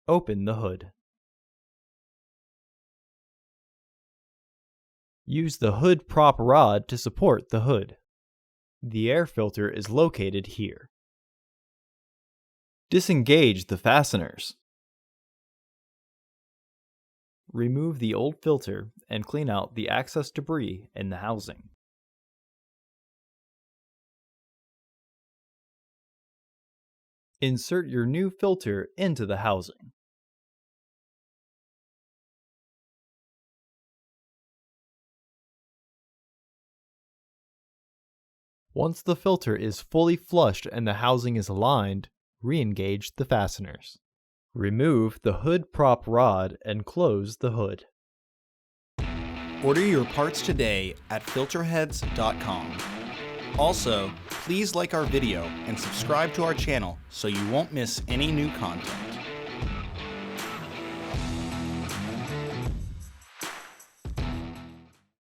Open the hood. Use the hood prop rod to support the hood. The air filter is located here. Disengage the fasteners. Remove the old filter and clean out the excess debris in the housing. Insert your new filter into the housing. Once the filter is fully flushed and the housing is aligned, re-engage the fasteners. Remove the hood prop rod and close the hood. Order your parts today at filterheads.com. Also, please like our video and subscribe to our channel so you won't miss any new content.